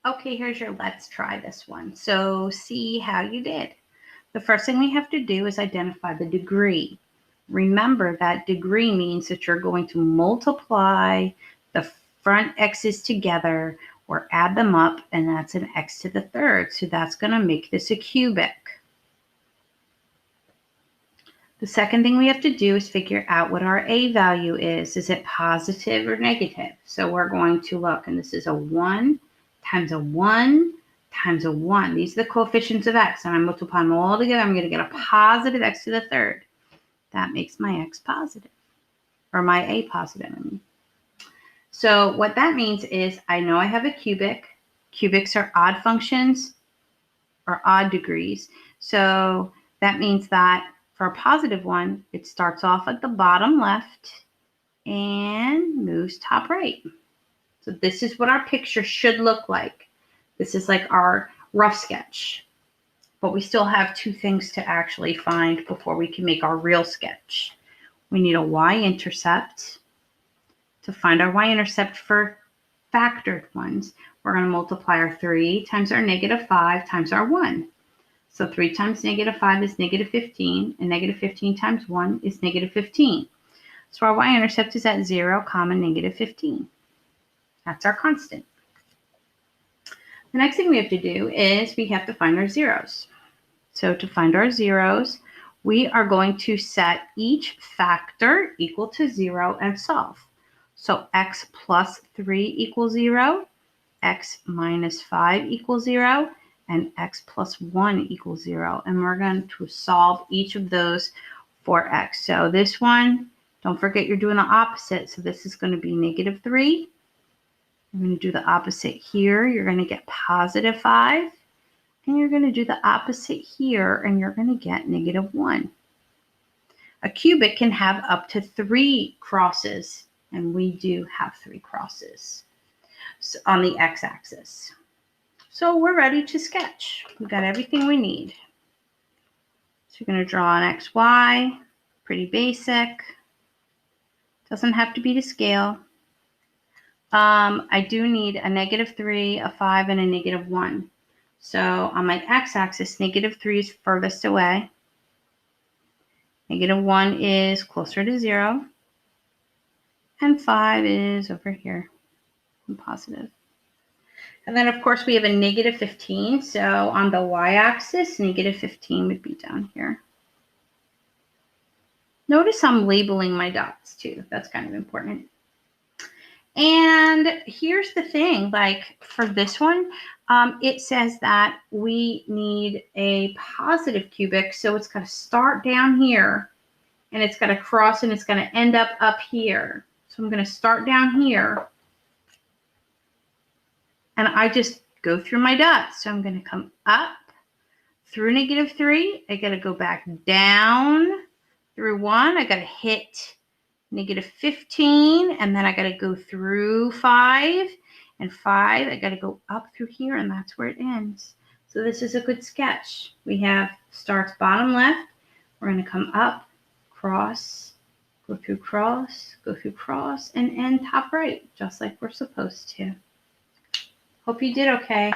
Okay, here's your let's try this one. So see how you did. The first thing we have to do is identify the degree. Remember that degree means that you're going to multiply the front x's together or add them up, and that's an x to the third. So that's going to make this a cubic. The second thing we have to do is figure out what our a value is. Is it positive or negative? So we're going to look, and this is a 1 times a 1 times a 1. These are the coefficients of x, and I multiply them all together. I'm going to get a positive x to the third. That makes my x positive, or my a positive, I mean. So what that means is I know I have a cubic. Cubics are odd functions or odd degrees. So that means that for a positive one, it starts off at the bottom left and moves top right. So this is what our picture should look like. This is like our rough sketch. But we still have two things to actually find before we can make our real sketch. We need a y-intercept. To find our y-intercept for factored ones, we're going to multiply our 3 times our negative 5 times our 1. So 3 times negative 5 is negative 15, and negative 15 times 1 is negative 15. So our y-intercept is at 0, negative 15. That's our constant. The next thing we have to do is we have to find our zeros. So to find our zeros, we are going to set each factor equal to 0 and solve. So x plus 3 equals 0, x minus 5 equals 0, and x plus 1 equals 0. And we're going to solve each of those for x. So this one, don't forget you're doing the opposite. So this is going to be negative 3. You're going to do the opposite here. You're going to get positive 5. And you're going to do the opposite here, and you're going to get negative 1. A cubic can have up to 3 crosses, and we do have 3 crosses on the x-axis. So we're ready to sketch. We've got everything we need. So you're going to draw an xy, pretty basic. Doesn't have to be to scale. I do need a negative 3, a 5, and a negative 1. So on my x-axis, negative 3 is furthest away. Negative 1 is closer to 0. And 5 is over here. I'm positive. And then, of course, we have a negative 15. So on the y-axis, negative 15 would be down here. Notice I'm labeling my dots, too. That's kind of important. And here's the thing, like for this one, it says that we need a positive cubic. So it's got to start down here, and it's got to cross, and it's going to end up here. So I'm going to start down here, and I just go through my dots. So I'm going to come up through negative 3. I got to go back down through 1. I got to hit negative 15, and then I got to go through 5, and 5, I got to go up through here, and that's where it ends. So this is a good sketch. We have starts bottom left. We're going to come up, cross, go through cross, and end top right, just like we're supposed to. Hope you did okay.